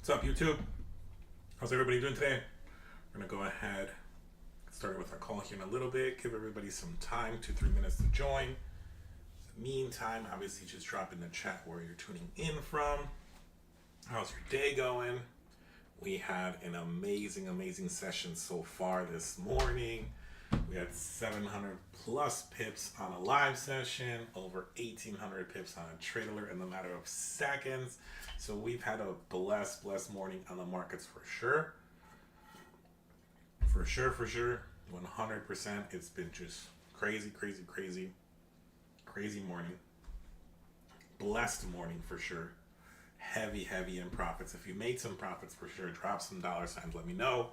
What's up, YouTube? How's everybody doing today? We're gonna go ahead, get started with our call here in a little bit. Give everybody some time, 2-3 minutes to join. In the meantime, obviously, just drop in the chat where you're tuning in from. How's your day going? We had an amazing session so far this morning. We had 700 plus pips on a live session, over 1800 pips on a trailer in the matter of seconds. So we've had a blessed morning on the markets for sure. For sure. 100%. It's been just crazy morning. Blessed morning for sure. Heavy in profits. If you made some profits for sure, drop some dollar signs. Let me know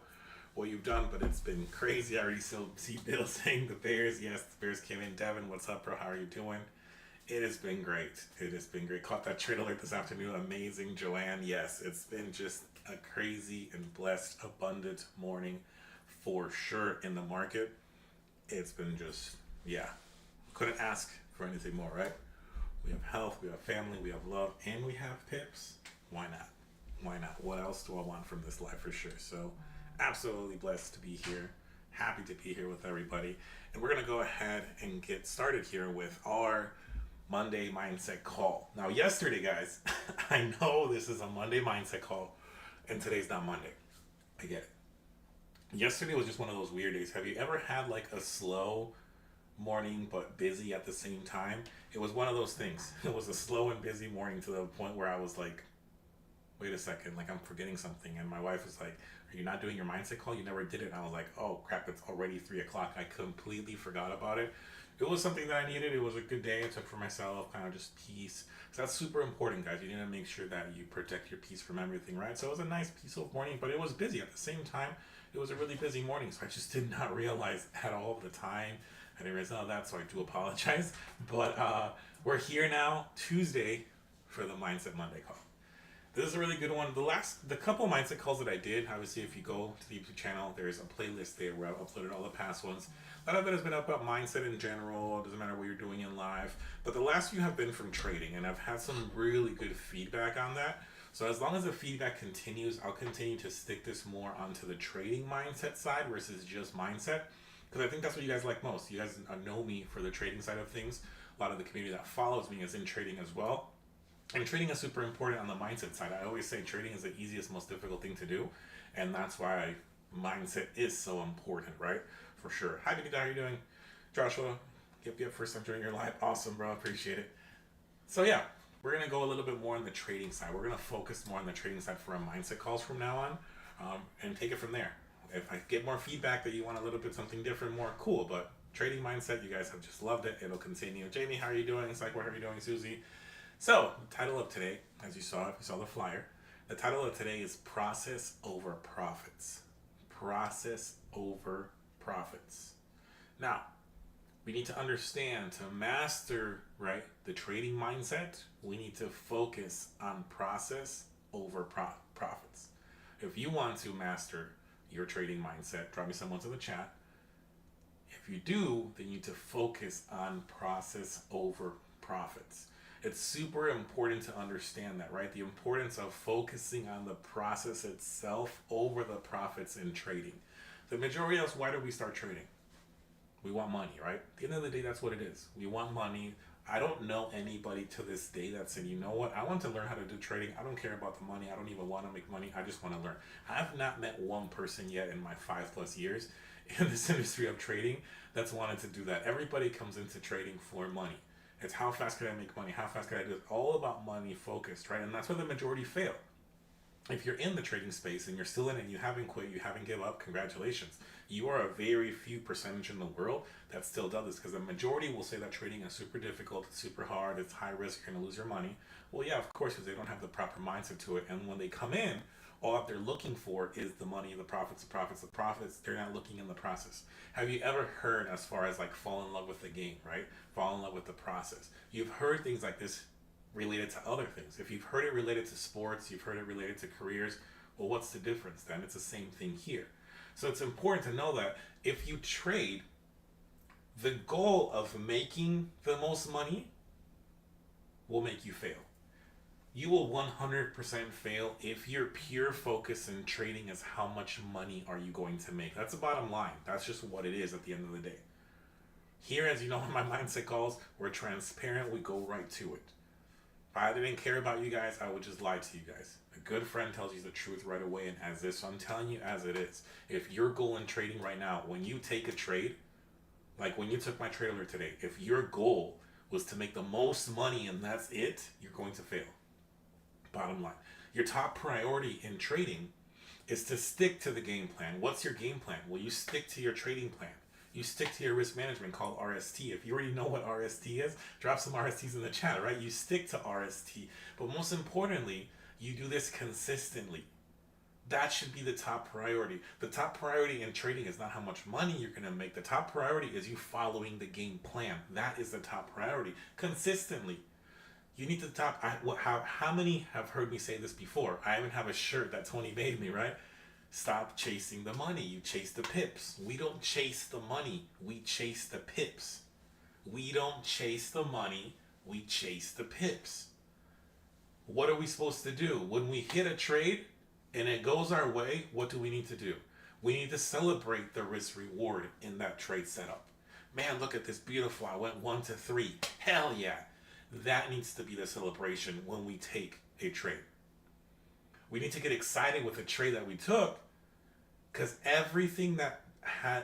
what you've done, but it's been crazy. I already see Bill saying the Bears. Yes, the Bears came in. Devin, what's up, bro? How are you doing? It has been great. Caught that trade alert this afternoon. Amazing. Joanne, yes, it's been just a crazy and blessed, abundant morning for sure in the market. It's been just, yeah, couldn't ask for anything more, right? We have health, we have family, we have love, and we have pips. Why not? What else do I want from this life for sure? So absolutely blessed to be here. Happy to be here with everybody. And we're going to go ahead and get started here with our Monday mindset call. Now, yesterday, guys, I know this is a Monday mindset call, and today's not Monday. I get it. Yesterday was just one of those weird days. Have you ever had like a slow morning but busy at the same time? It was one of those things. It was a slow and busy morning to the point where I was like, wait a second, like I'm forgetting something. And my wife was like, are you not doing your mindset call? You never did it. And I was like, oh crap, it's already 3 o'clock. I completely forgot about it. It was something that I needed. It was a good day I took for myself, kind of just peace. So that's super important, guys. You need to make sure that you protect your peace from everything, right? So it was a nice, peaceful morning, but it was busy at the same time. It was a really busy morning, so I just did not realize at all the time. I didn't realize all that, so I do apologize. But we're here now, Tuesday, for the Mindset Monday call. This is a really good one. The couple mindset calls that I did, obviously, if you go to the YouTube channel, there's a playlist there where I've uploaded all the past ones. A lot of it has been about mindset in general. It doesn't matter what you're doing in life. But the last few have been from trading, and I've had some really good feedback on that. So as long as the feedback continues, I'll continue to stick this more onto the trading mindset side versus just mindset. Because I think that's what you guys like most. You guys know me for the trading side of things. A lot of the community that follows me is in trading as well. And trading is super important on the mindset side. I always say trading is the easiest, most difficult thing to do. And that's why mindset is so important, right? For sure. Hi, Benita. How are you doing? Joshua, yep, first time joining your live. Awesome, bro. Appreciate it. So, yeah, we're going to go a little bit more on the trading side. We're going to focus more on the trading side for our mindset calls from now on and take it from there. If I get more feedback that you want a little bit something different, more cool. But trading mindset, you guys have just loved it. It'll continue. Jamie, how are you doing? It's like, what are you doing, Susie? So, the title of today, as you saw, if you saw the flyer, the title of today is Process Over Profits. Process over profits. Now, we need to understand to master, right, the trading mindset, we need to focus on process over profits. If you want to master your trading mindset, drop me some ones in the chat. If you do, then you need to focus on process over profits. It's super important to understand that, right? The importance of focusing on the process itself over the profits in trading. The majority of us, why do we start trading? We want money, right? At the end of the day, that's what it is. We want money. I don't know anybody to this day that said, you know what, I want to learn how to do trading. I don't care about the money. I don't even want to make money. I just want to learn. I have not met one person yet in my 5+ years in this industry of trading that's wanted to do that. Everybody comes into trading for money. It's how fast can I make money? How fast can I do it? It's all about money focused, right? And that's where the majority fail. If you're in the trading space and you're still in it and you haven't quit, you haven't given up, congratulations. You are a very few percentage in the world that still does this, because the majority will say that trading is super difficult, it's super hard, it's high risk, you're going to lose your money. Well, yeah, of course, because they don't have the proper mindset to it. And when they come in, all that they're looking for is the money, the profits. They're not looking in the process. Have you ever heard, as far as like fall in love with the game, right? Fall in love with the process. You've heard things like this related to other things. If you've heard it related to sports, you've heard it related to careers, well, what's the difference then? It's the same thing here. So it's important to know that if you trade, the goal of making the most money will make you fail. You will 100% fail if your pure focus in trading is how much money are you going to make. That's the bottom line. That's just what it is at the end of the day. Here, as you know, in my mindset calls, we're transparent. We go right to it. If I didn't care about you guys, I would just lie to you guys. A good friend tells you the truth right away and as is. So I'm telling you as it is. If your goal in trading right now, when you take a trade, like when you took my trade alert today, if your goal was to make the most money and that's it, you're going to fail. Bottom line. Your top priority in trading is to stick to the game plan. What's your game plan? Well, you stick to your trading plan. You stick to your risk management called RST. If you already know what RST is, drop some RSTs in the chat, right? You stick to RST. But most importantly, you do this consistently. That should be the top priority. The top priority in trading is not how much money you're going to make. The top priority is you following the game plan. That is the top priority. Consistently. You need to top. How many have heard me say this before? I even have a shirt that Tony made me, right? Stop chasing the money. You chase the pips. We don't chase the money. We chase the pips. We don't chase the money. We chase the pips. What are we supposed to do? When we hit a trade and it goes our way, what do we need to do? We need to celebrate the risk reward in that trade setup. Man, look at this beautiful. I went 1 to 3. Hell yeah. That needs to be the celebration when we take a trade. We need to get excited with the trade that we took because everything that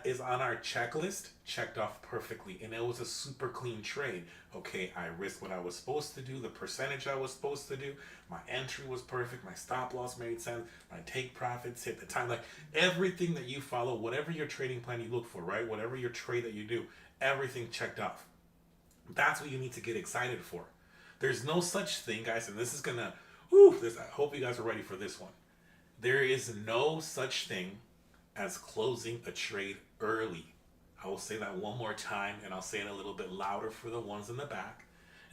is on our checklist checked off perfectly and it was a super clean trade. Okay, I risked what I was supposed to do, the percentage I was supposed to do, my entry was perfect, my stop loss made sense, my take profits hit the time. Like everything that you follow, whatever your trading plan you look for, right? Whatever your trade that you do, everything checked off. That's what you need to get excited for. There's no such thing, guys, and this is gonna, I hope you guys are ready for this one. There is no such thing as closing a trade early. I will say that one more time, and I'll say it a little bit louder for the ones in the back.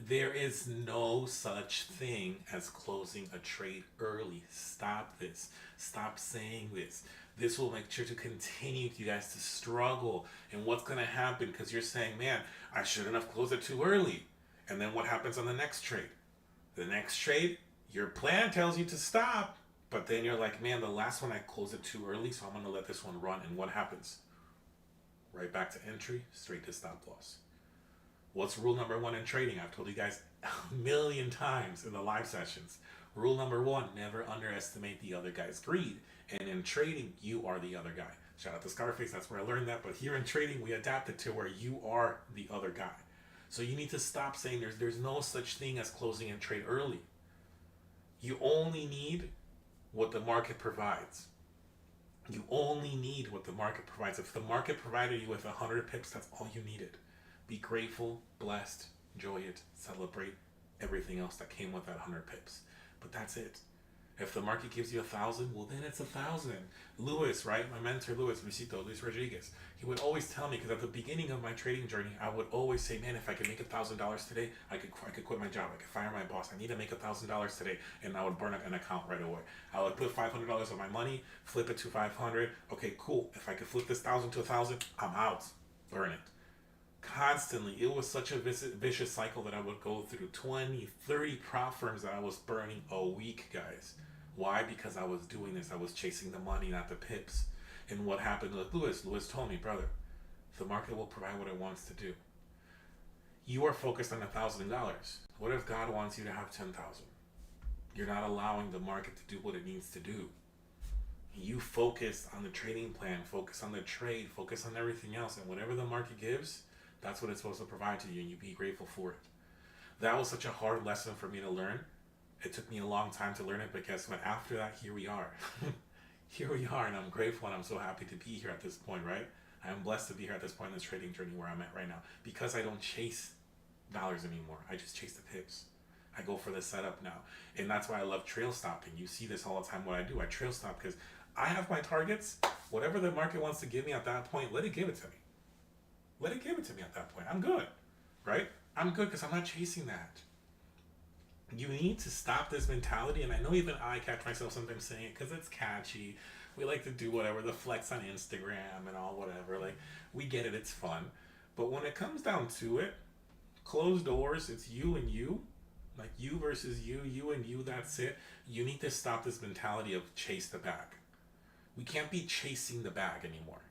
There is no such thing as closing a trade early. Stop this. Stop saying this. This will make sure to continue you guys to struggle. And what's going to happen, because you're saying, man, I shouldn't have closed it too early. And then what happens on the next trade? The next trade, your plan tells you to stop. But then you're like, man, the last one I closed it too early, so I'm going to let this one run. And what happens? Right back to entry, straight to stop loss. What's rule number 1 in trading? I've told you guys a million times in the live sessions. Rule number 1, never underestimate the other guy's greed. And in trading, you are the other guy. Shout out to Scarface, that's where I learned that. But here in trading, we adapted to where you are the other guy. So you need to stop saying there's no such thing as closing a trade early. You only need what the market provides. You only need what the market provides. If the market provided you with 100 pips, that's all you needed. Be grateful, blessed, enjoy it, celebrate everything else that came with that 100 pips. But that's it. If the market gives you 1,000, well then it's 1,000. Lewis, right? My mentor, Luis Rodriguez, he would always tell me, because at the beginning of my trading journey, I would always say, man, if I could make $1,000 today, I could quit my job. I could fire my boss. I need to make $1,000 today. And I would burn an account right away. I would put $500 of my money, flip it to 500. Okay, cool. If I could flip this 1,000 to 1,000, I'm out. Burn it. Constantly, it was such a vicious cycle that I would go through 20, 30 prop firms that I was burning a week, guys. Why? Because I was doing this. I was chasing the money, not the pips. And what happened with Lewis? Lewis told me, brother, the market will provide what it wants to do. You are focused on $1,000. What if God wants you to have 10,000? You're not allowing the market to do what it needs to do. You focus on the trading plan, focus on the trade, focus on everything else, and whatever the market gives, that's what it's supposed to provide to you, and you be grateful for it. That was such a hard lesson for me to learn. It took me a long time to learn it, but guess what? After that, here we are. Here we are, and I'm grateful, and I'm so happy to be here at this point, right? I am blessed to be here at this point in this trading journey where I'm at right now, because I don't chase dollars anymore. I just chase the pips. I go for the setup now, and that's why I love trail stopping. You see this all the time. What I do, I trail stop because I have my targets. Whatever the market wants to give me at that point, let it give it to me. Let it give it to me at that point. I'm good, right? I'm good because I'm not chasing that. You need to stop this mentality, and I know even I catch myself sometimes saying it because it's catchy. We like to do whatever, the flex on Instagram and all whatever. Like, we get it, it's fun. But when it comes down to it, closed doors, it's you and you. Like you versus you and you, that's it. You need to stop this mentality of chase the bag. We can't be chasing the bag anymore.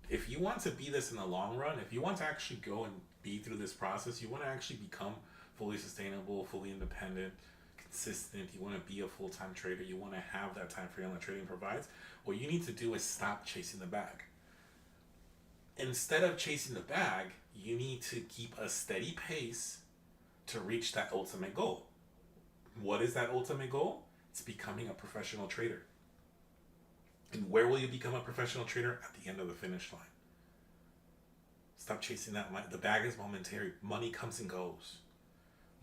If you want to be this in the long run, if you want to actually go and be through this process, you want to actually become fully sustainable, fully independent, consistent, you want to be a full-time trader, you want to have that time freedom that trading provides, what you need to do is stop chasing the bag. Instead of chasing the bag, you need to keep a steady pace to reach that ultimate goal. What is that ultimate goal? It's becoming a professional trader. And where will you become a professional trader? At the end of the finish line. Stop chasing that money. The bag is momentary. Money comes and goes.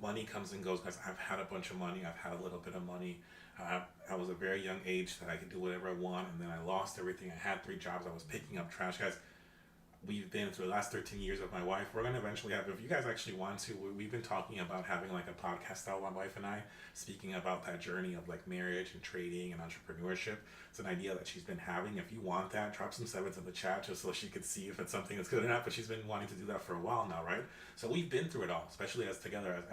Money comes and goes, guys. I've had a bunch of money. I've had a little bit of money. I was a very young age that I could do whatever I want, and then I lost everything. I had 3 jobs. I was picking up trash, guys. We've been through the last 13 years with my wife. We're going to eventually have, if you guys actually want to, we've been talking about having like a podcast style, my wife and I, speaking about that journey of like marriage and trading and entrepreneurship. It's an idea that she's been having. If you want that, drop some sevens in the chat just so she could see if it's something that's good or not. But she's been wanting to do that for a while now, right? So we've been through it all, especially as together,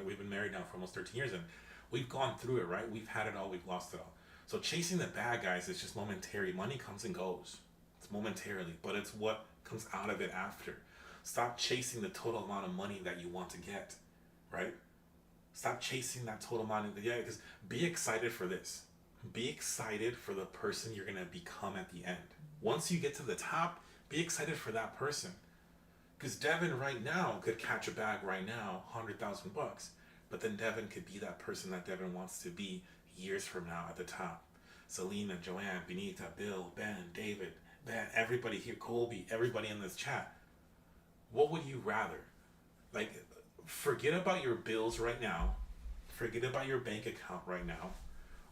we've been married now for almost 13 years, and we've gone through it, right? We've had it all, we've lost it all. So chasing the bag, guys, is just momentary. Money comes and goes. It's momentarily, but it's what comes out of it after. Stop chasing the total amount of money that you want to get, right? Stop chasing that total amount of because be excited for this. Be excited for the person you're gonna become at the end. Once you get to the top, be excited for that person. Because Devin right now could catch a bag right now, $100,000, but then Devin could be that person that Devin wants to be years from now at the top. Selena, Joanne, Benita, Bill, Ben, David, Ben, everybody here, Colby, everybody in this chat. What would you rather? Like, forget about your bills right now. Forget about your bank account right now.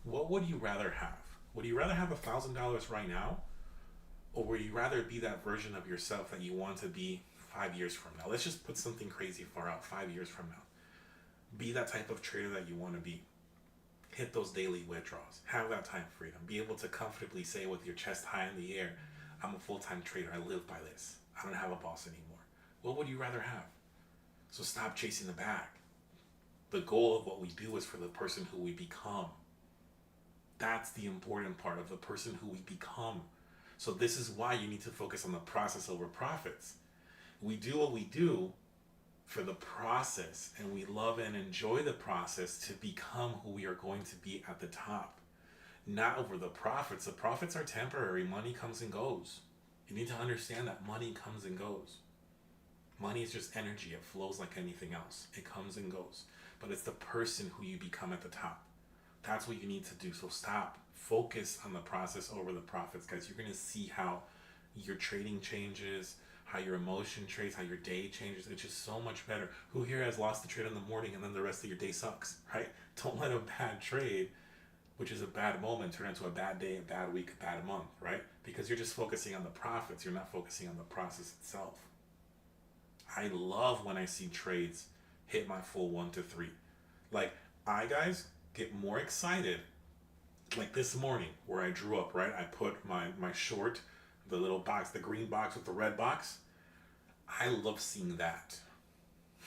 What would you rather have? Would you rather have $1,000 right now? Or would you rather be that version of yourself that you want to be 5 years from now? Let's just put something crazy far out, 5 years from now. Be that type of trader that you want to be. Hit those daily withdrawals. Have that time freedom. Be able to comfortably say with your chest high in the air, I'm a full-time trader. I live by this. I don't have a boss anymore. What would you rather have? So stop chasing the bag. The goal of what we do is for the person who we become. That's the important part of the person who we become. So this is why you need to focus on the process over profits. We do what we do for the process, and we love and enjoy the process to become who we are going to be at the top. Not over the profits. The profits are temporary. Money comes and goes. You need to understand that money comes and goes. Money is just energy. It flows like anything else. It comes and goes. But it's the person who you become at the top. That's what you need to do. So stop. Focus on the process over the profits, guys. You're going to see how your trading changes, how your emotion trades, how your day changes. It's just so much better. Who here has lost the trade in the morning and then the rest of your day sucks, right? Don't let a bad trade, which is a bad moment, turn into a bad day, a bad week, a bad month, right? Because you're just focusing on the profits. You're not focusing on the process itself. I love when I see trades hit my full 1 to 3. Like, I, guys, get more excited. Like this morning where I drew up, right? I put my short, the little box, the green box with the red box. I love seeing that.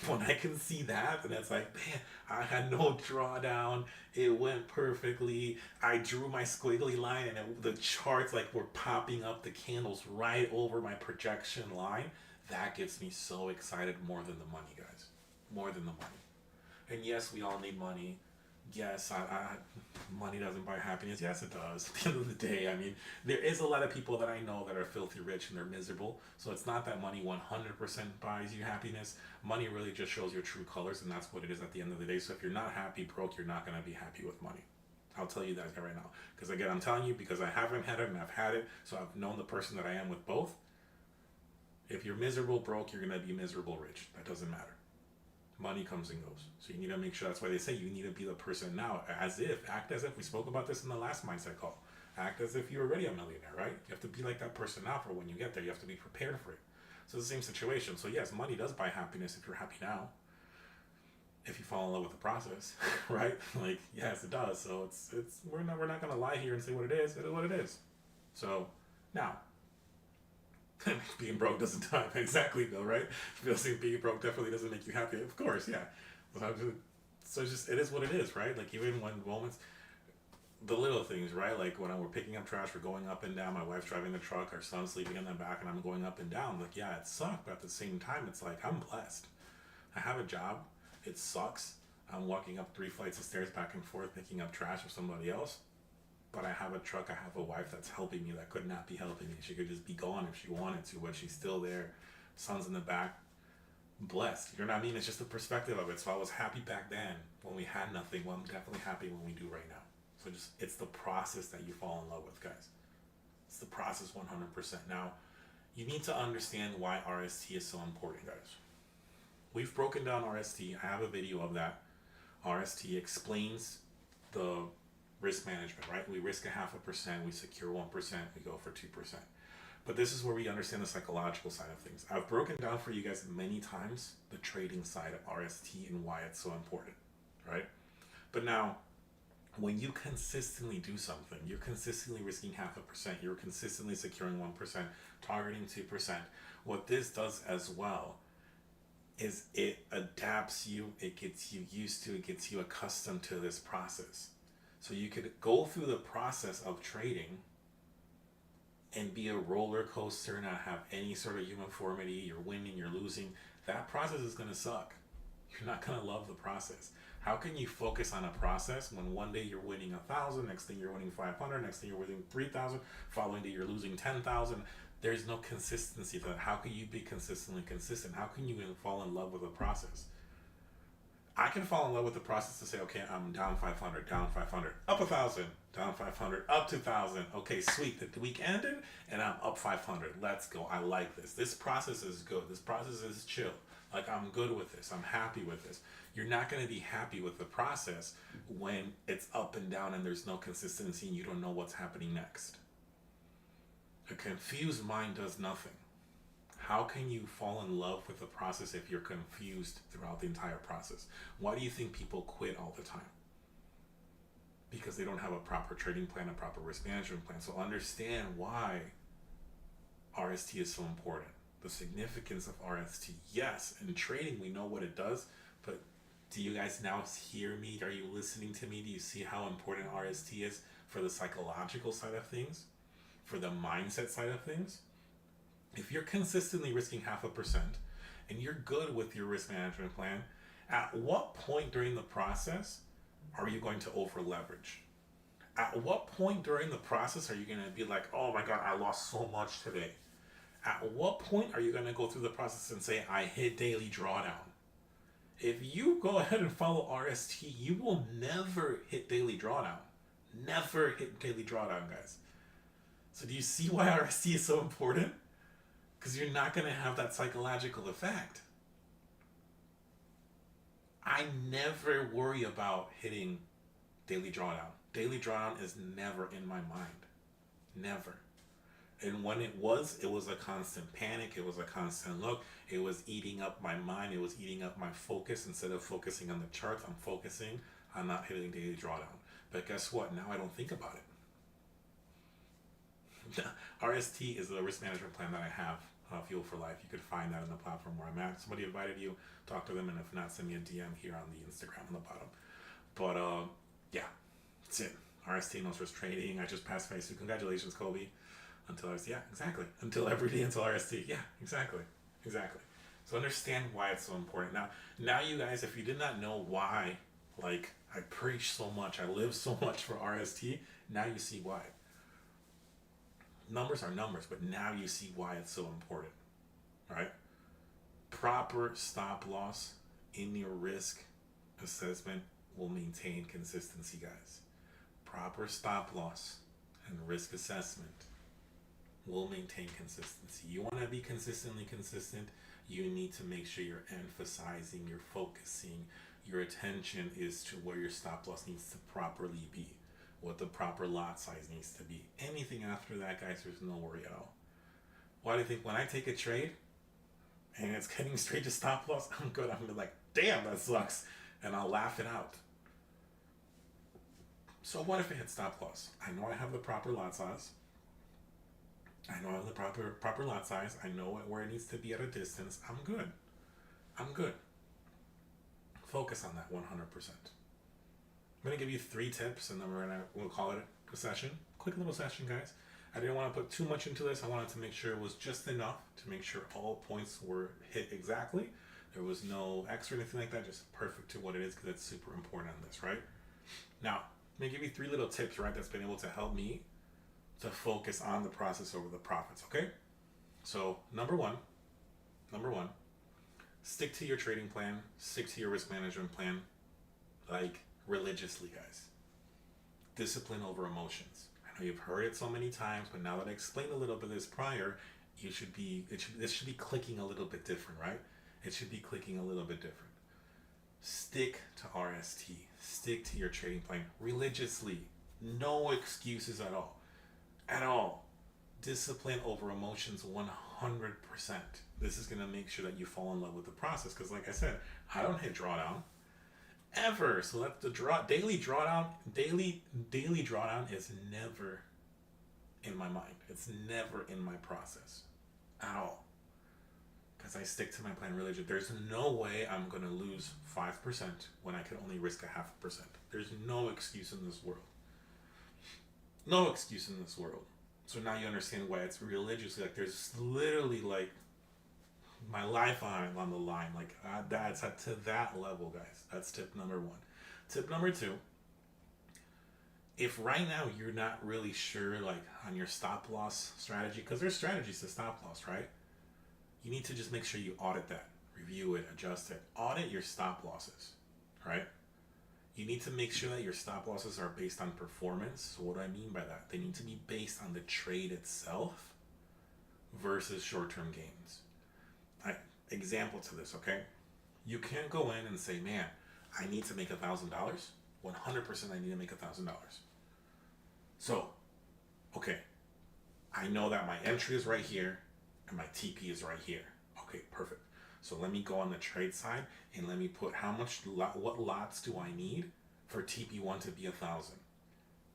When I can see that, and it's like, man, I had no drawdown. It went perfectly. I drew my squiggly line, and the charts like were popping up, the candles right over my projection line. That gets me so excited, more than the money, guys. More than the money. And yes, we all need money. Yes, money doesn't buy happiness. Yes, it does. At the end of the day, I mean, there is a lot of people that I know that are filthy rich and they're miserable. So it's not that money 100% buys you happiness. Money really just shows your true colors, and that's what it is at the end of the day. So if you're not happy broke, you're not going to be happy with money. I'll tell you that right now. Because again, I'm telling you because I haven't had it and I've had it. So I've known the person that I am with both. If you're miserable broke, you're going to be miserable rich. That doesn't matter. Money comes and goes. So you need to make sure, that's why they say you need to be the person now, act as if, we spoke about this in the last mindset call. Act as if you're already a millionaire, right? You have to be like that person now for when you get there. You have to be prepared for it. So it's the same situation. So yes, money does buy happiness if you're happy now. If you fall in love with the process, right? Like, yes, it does. So we're not gonna lie here and say what it is. It is what it is. So now, being broke doesn't exactly though, right? Being broke definitely doesn't make you happy. Of course, yeah. So it's just, it is what it is, right? Like even when moments, the little things, right? Like when we're picking up trash, we're going up and down. My wife's driving the truck, our son's sleeping in the back, and I'm going up and down. Like, yeah, it sucked, but at the same time, it's like I'm blessed. I have a job. It sucks. I'm walking up 3 flights of stairs back and forth picking up trash for somebody else. But I have a truck. I have a wife that's helping me that could not be helping me. She could just be gone if she wanted to, but she's still there. Son's in the back. Blessed. You know what I mean? It's just the perspective of it. So I was happy back then when we had nothing. Well, I'm definitely happy when we do right now. So just, it's the process that you fall in love with, guys. It's the process 100%. Now, you need to understand why RST is so important, guys. We've broken down RST. I have a video of that. RST explains the risk management, right? We risk 0.5%, we secure 1%, we go for 2%. But this is where we understand the psychological side of things. I've broken down for you guys many times the trading side of RST and why it's so important, right? But now, when you consistently do something, you're consistently risking 0.5%, you're consistently securing 1%, targeting 2%. What this does as well is it adapts you, it gets you used to, it gets you accustomed to this process. So you could go through the process of trading and be a roller coaster, not have any sort of uniformity, you're winning, you're losing. That process is going to suck. You're not going to love the process. How can you focus on a process when one day you're winning 1,000, next thing you're winning 500, next thing you're winning 3,000, following day you're losing 10,000? There's no consistency to that. How can you be consistently consistent? How can you even fall in love with a process? I can fall in love with the process to say, okay, I'm down 500, down 500, up 1,000, down 500, up 2,000. Okay, sweet. The week ended and I'm up 500. Let's go. I like this. This process is good. This process is chill. Like, I'm good with this. I'm happy with this. You're not going to be happy with the process when it's up and down and there's no consistency and you don't know what's happening next. A confused mind does nothing. How can you fall in love with the process if you're confused throughout the entire process? Why do you think people quit all the time? Because they don't have a proper trading plan, a proper risk management plan. So understand why RST is so important. The significance of RST. Yes, in trading we know what it does, but do you guys now hear me? Are you listening to me? Do you see how important RST is for the psychological side of things? For the mindset side of things? If you're consistently risking 0.5% and you're good with your risk management plan, at what point during the process are you going to over leverage? At what point during the process are you going to be like, oh my God, I lost so much today? At what point are you going to go through the process and say, I hit daily drawdown? If you go ahead and follow RST, you will never hit daily drawdown. Never hit daily drawdown, guys. So do you see why RST is so important? Because you're not going to have that psychological effect. I never worry about hitting daily drawdown. Daily drawdown is never in my mind. Never. And when it was a constant panic. It was a constant look. It was eating up my mind. It was eating up my focus. Instead of focusing on the charts, I'm focusing on not hitting daily drawdown. But guess what? Now I don't think about it. RST is the risk management plan that I have. Fuel for Life. You could find that on the platform where I'm at. Somebody invited you, talk to them, and if not, send me a DM here on the Instagram on the bottom. But yeah, that's it. RST, no stress trading. I just passed phase 2. Congratulations, Kobe. Until RST, yeah, exactly. Until every day until RST, yeah, exactly. So understand why it's so important. Now you guys, if you did not know why, like I preach so much, I live so much for RST, now you see why. Numbers are numbers, but now you see why it's so important, right? Proper stop loss in your risk assessment will maintain consistency, guys. Proper stop loss and risk assessment will maintain consistency. You want to be consistently consistent, you need to make sure you're emphasizing, you're focusing, your attention is to where your stop loss needs to properly be, what the proper lot size needs to be. Anything after that, guys, there's no worry at all. Why do you think when I take a trade and it's getting straight to stop loss, I'm good. I'm gonna be like, damn, that sucks. And I'll laugh it out. So what if it hits stop loss? I know I have the proper lot size. I know I have the proper lot size. I know where it needs to be at a distance. I'm good. Focus on that 100%. I'm going to give you 3 tips, and then we'll call it a session. Quick little session, guys. I didn't want to put too much into this. I wanted to make sure it was just enough to make sure all points were hit exactly. There was no extra or anything like that, just perfect to what it is, because it's super important on this, right? Now, I'm going to give you 3 little tips, right, that's been able to help me to focus on the process over the profits, okay? So, number one, stick to your trading plan, stick to your risk management plan, like religiously, guys. Discipline over emotions. I know you've heard it so many times, but now that I explained a little bit of this prior, this should be clicking a little bit different, right? It should be clicking a little bit different. Stick to RST. Stick to your trading plan religiously. No excuses at all. At all. Discipline over emotions 100%. This is going to make sure that you fall in love with the process, because like I said, I don't hit drawdown ever. So that's the daily drawdown is never in my mind. It's never in my process at all, because I stick to my plan religiously. There's no way I'm going to lose 5% when I can only risk 0.5%. There's no excuse in this world. No excuse in this world. So now you understand why it's religiously, like there's literally like my life on the line. Like that's up to that level, guys. That's tip number 1. Tip number 2, if right now you're not really sure like on your stop loss strategy, because there's strategies to stop loss, right? You need to just make sure you audit that, review it, adjust it. Audit your stop losses, right? You need to make sure that your stop losses are based on performance. So what do I mean by that? They need to be based on the trade itself versus short-term gains. Example to this, okay? You can't go in and say, man, I need to make $1,000. 100% I need to make $1,000. So, okay, I know that my entry is right here and my TP is right here. Okay, perfect. So let me go on the trade side and let me put what lots do I need for TP1 to be 1,000?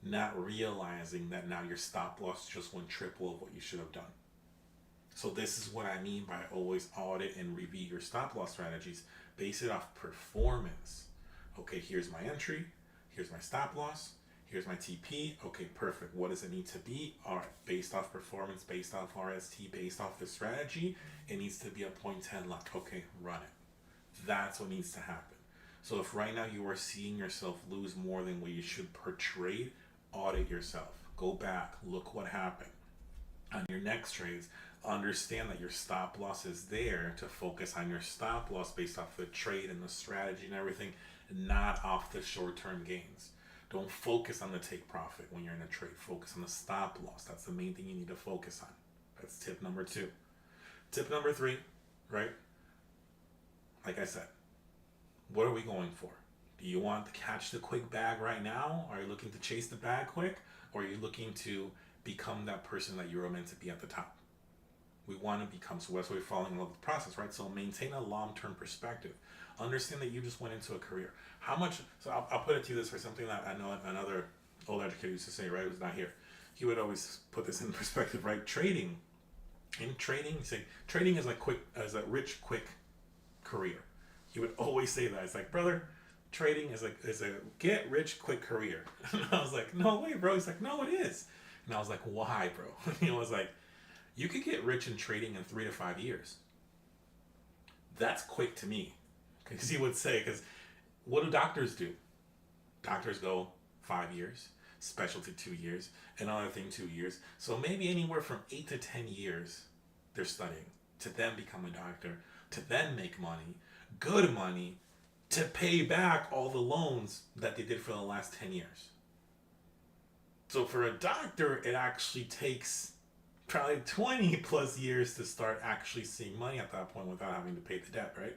Not realizing that now your stop loss just went triple of what you should have done. So this is what I mean by always audit and review your stop loss strategies. Base it off performance. Okay, here's my entry. Here's my stop loss. Here's my TP. Okay, perfect. What does it need to be? All right, based off performance, based off RST, based off the strategy, it needs to be a 0.10 lot. Okay, run it. That's what needs to happen. So if right now you are seeing yourself lose more than what you should per trade, audit yourself. Go back, look what happened. On your next trades, understand that your stop loss is there to focus on your stop loss based off the trade and the strategy and everything, not off the short-term gains. Don't focus on the take profit when you're in a trade. Focus on the stop loss. That's the main thing you need to focus on. That's tip number 2. Tip number 3, right? Like I said, what are we going for? Do you want to catch the quick bag right now? Are you looking to chase the bag quick? Or are you looking to become that person that you were meant to be at the top? We want to become, so that's why we're falling in love with the process, right? So maintain a long-term perspective. Understand that you just went into a career. How much, so I'll put it to you this way, something that I know another old educator used to say, right, who's not here. He would always put this in perspective, right? Trading, say, trading is like a rich, quick career. He would always say that. It's like, brother, trading is a get rich quick career. And I was like, no way, bro. He's like, no, it is. And I was like, why, bro? He was like, you could get rich in trading in 3 to 5 years. That's quick to me. Because he would say, because what do doctors do? Doctors go 5 years, specialty 2 years, another thing 2 years. So maybe anywhere from 8 to 10 years they're studying to then become a doctor, to then make money, good money, to pay back all the loans that they did for the last 10 years. So for a doctor, it actually takes probably 20 plus years to start actually seeing money at that point without having to pay the debt, right?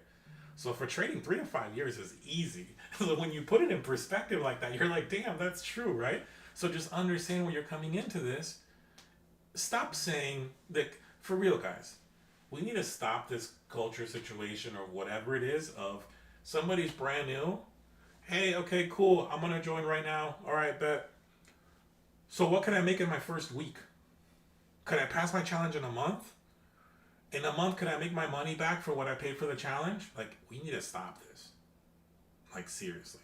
So for trading, 3 to 5 years is easy. So when you put it in perspective like that, you're like, damn, that's true, right? So just understand when you're coming into this. Stop saying that, for real, guys, we need to stop this culture situation or whatever it is of somebody's brand new. Hey, okay, cool. I'm going to join right now. All right, bet. So what can I make in my first week? Could I pass my challenge in a month? In a month, could I make my money back for what I paid for the challenge? Like, we need to stop this. Like, seriously.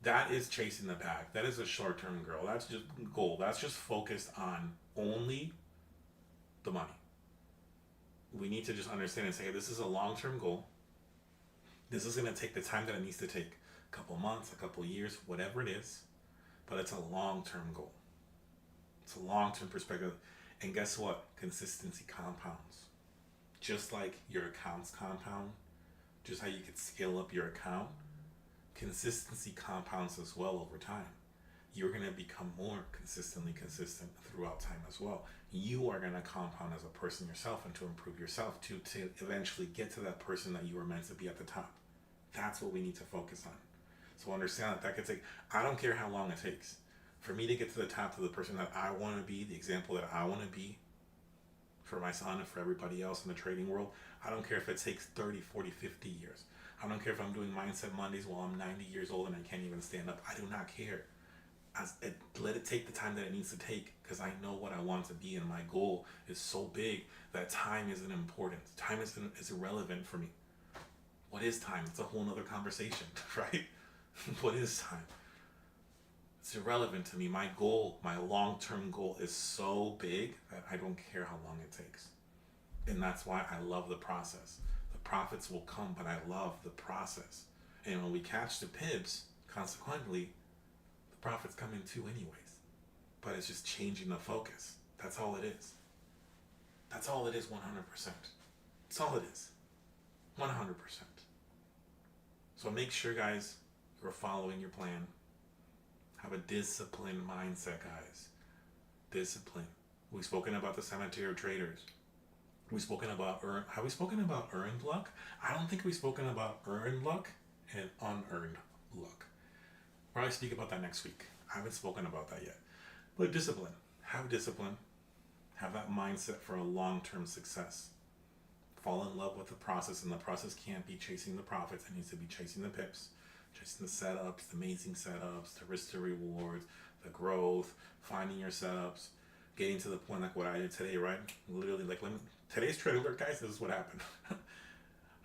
That is chasing the bag. That is a short-term goal. That's just focused on only the money. We need to just understand and say, hey, this is a long-term goal. This is going to take the time that it needs to take. A couple months, a couple years, whatever it is. But it's a long-term goal. It's a long-term perspective. And guess what? Consistency compounds. Just like your accounts compound, just how you could scale up your account, consistency compounds as well over time. You're going to become more consistent throughout time as well. You are going to compound as a person yourself and to improve yourself to eventually get to that person that you were meant to be at the top. That's what we need to focus on. So understand that could take, I don't care how long it takes. For me to get to the top, to the person that I want to be, the example that I want to be for my son and for everybody else in the trading world, I don't care if it takes 30, 40, 50 years. I don't care if I'm doing Mindset Mondays while I'm 90 years old and I can't even stand up. I do not care. Let it take the time that it needs to take, because I know what I want to be, and my goal is so big that time isn't important. Time is irrelevant for me. What is time? It's a whole nother conversation, right? What is time? It's irrelevant to me. My goal, my long-term goal is so big that I don't care how long it takes. And that's why I love the process. The profits will come, but I love the process. And when we catch the pips, consequently, the profits come in too anyways. But it's just changing the focus. That's all it is. That's all it is, 100%. That's all it is. 100%. So make sure, guys, you're following your plan. Have a disciplined mindset, guys. Discipline. We've spoken about the cemetery of traders. We've spoken about have we spoken about earned luck? I don't think we've spoken about earned luck and unearned luck. Probably speak about that next week. I haven't spoken about that yet. But discipline. Have discipline. Have that mindset for a long-term success. Fall in love with the process, and the process can't be chasing the profits. It needs to be chasing the pips. Chasing the setups, the amazing setups, the risk to rewards, the growth, finding your setups, getting to the point like what I did today, right? Literally, like today's trade alert, guys, this is what happened.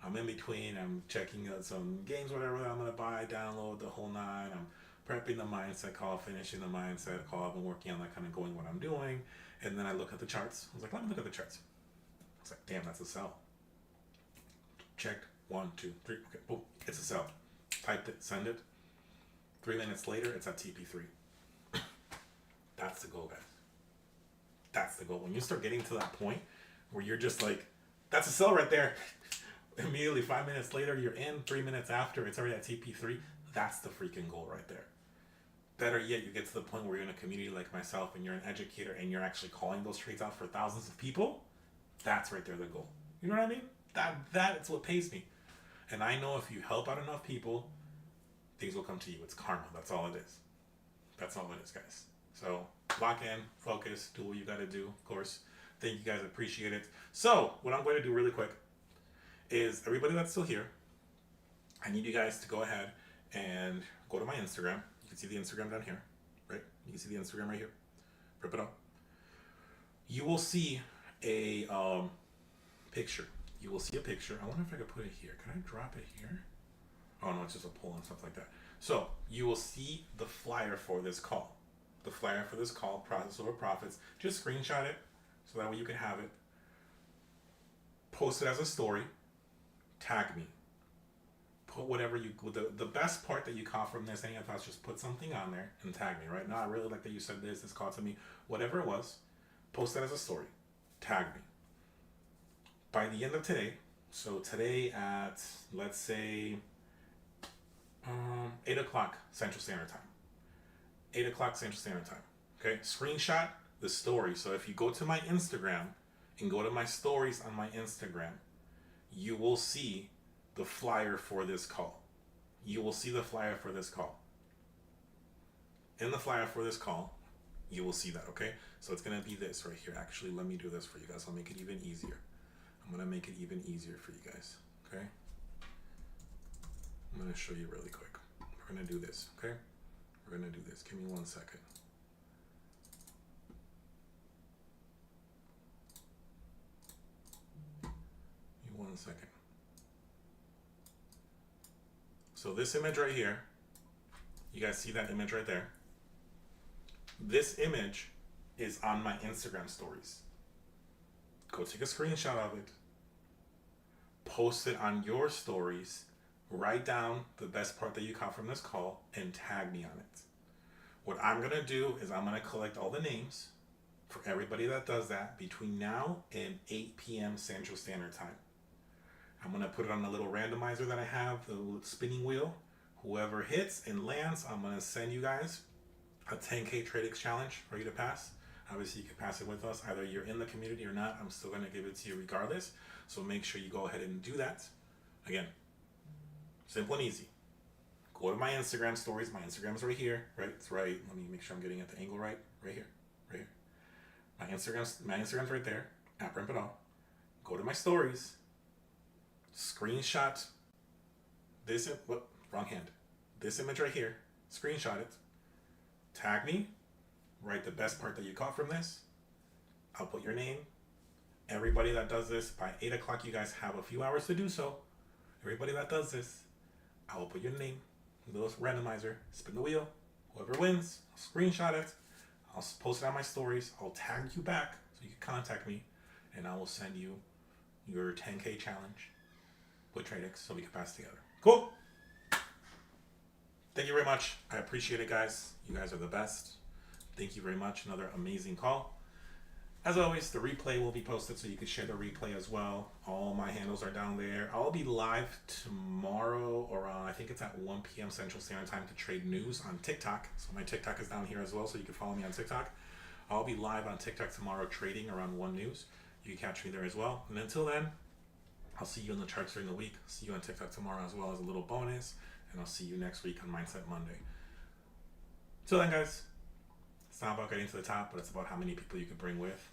I'm in between, I'm checking out some games, whatever that I'm going to buy, download the whole nine. I'm prepping the mindset call, finishing the mindset call. I've been working on that, kind of going what I'm doing. And then I look at the charts. I was like, let me look at the charts. I was like, damn, that's a sell. Checked. 1, 2, 3. Okay, boom, it's a sell. Typed it, send it. 3 minutes later, it's at TP3. That's the goal, guys. That's the goal. When you start getting to that point where you're just like, that's a sell right there. Immediately, 5 minutes later, you're in. 3 minutes after, it's already at TP3. That's the freaking goal right there. Better yet, you get to the point where you're in a community like myself and you're an educator and you're actually calling those trades out for thousands of people. That's right there the goal. You know what I mean? That's what pays me. And I know if you help out enough people, things will come to you. It's karma. That's all it is. That's all it is, guys. So lock in, focus, do what you got to do, of course. Thank you guys. Appreciate it. So what I'm going to do really quick is, everybody that's still here, I need you guys to go ahead and go to my Instagram. You can see the Instagram down here, right? You can see the Instagram right here. Rip it up. You will see a picture. You will see a picture. I wonder if I could put it here. Can I drop it here? Oh no, it's just a poll and stuff like that. So you will see the flyer for this call. The flyer for this call, Process Over Profits. Just screenshot it so that way you can have it. Post it as a story. Tag me. Put whatever you, the best part that you caught from this, any of us, just put something on there and tag me, right? No, I really like that you said this called to me. Whatever it was, post that as a story. Tag me. By the end of today, so today at, let's say, 8 o'clock Central Standard Time. 8 o'clock Central Standard Time. Okay, screenshot the story. So if you go to my Instagram and go to my stories on my Instagram, you will see the flyer for this call. You will see the flyer for this call. In the flyer for this call, you will see that, okay? So it's going to be this right here. Actually, let me do this for you guys. I'll make it even easier. I'm going to make it even easier for you guys, okay? I'm going to show you really quick. We're going to do this, okay? We're going to do this. Give me 1 second. Give me 1 second. So this image right here, you guys see that image right there? This image is on my Instagram stories. Go take a screenshot of it, post it on your stories, write down the best part that you caught from this call, and tag me on it. What I'm going to do is I'm going to collect all the names for everybody that does that between now and 8 p.m. Central Standard Time. I'm going to put it on the little randomizer that I have, the little spinning wheel. Whoever hits and lands, I'm going to send you guys a 10K TradeX challenge for you to pass. Obviously, you can pass it with us. Either you're in the community or not. I'm still going to give it to you regardless. So make sure you go ahead and do that. Again, simple and easy. Go to my Instagram stories. My Instagram's right here, right? It's right. Let me make sure I'm getting at the angle right. Right here. Right here. My Instagram's right there. At Rempadal. Go to my stories. Screenshot this. What? Wrong hand. This image right here. Screenshot it. Tag me. Write the best part that you caught from this. I'll put your name. Everybody that does this, by 8 o'clock, you guys have a few hours to do so. Everybody that does this, I will put your name, little randomizer, spin the wheel. Whoever wins, I'll screenshot it. I'll post it on my stories. I'll tag you back so you can contact me, and I will send you your 10K challenge with TradeX so we can pass together. Cool. Thank you very much. I appreciate it, guys. You guys are the best. Thank you very much. Another amazing call. As always, the replay will be posted so you can share the replay as well. All my handles are down there. I'll be live tomorrow around, I think it's at 1 p.m. Central Standard Time to trade news on TikTok. So my TikTok is down here as well, so you can follow me on TikTok. I'll be live on TikTok tomorrow trading around 1 news. You can catch me there as well. And until then, I'll see you in the charts during the week. See you on TikTok tomorrow as well as a little bonus. And I'll see you next week on Mindset Monday. Till then, guys, it's not about getting to the top, but it's about how many people you can bring with.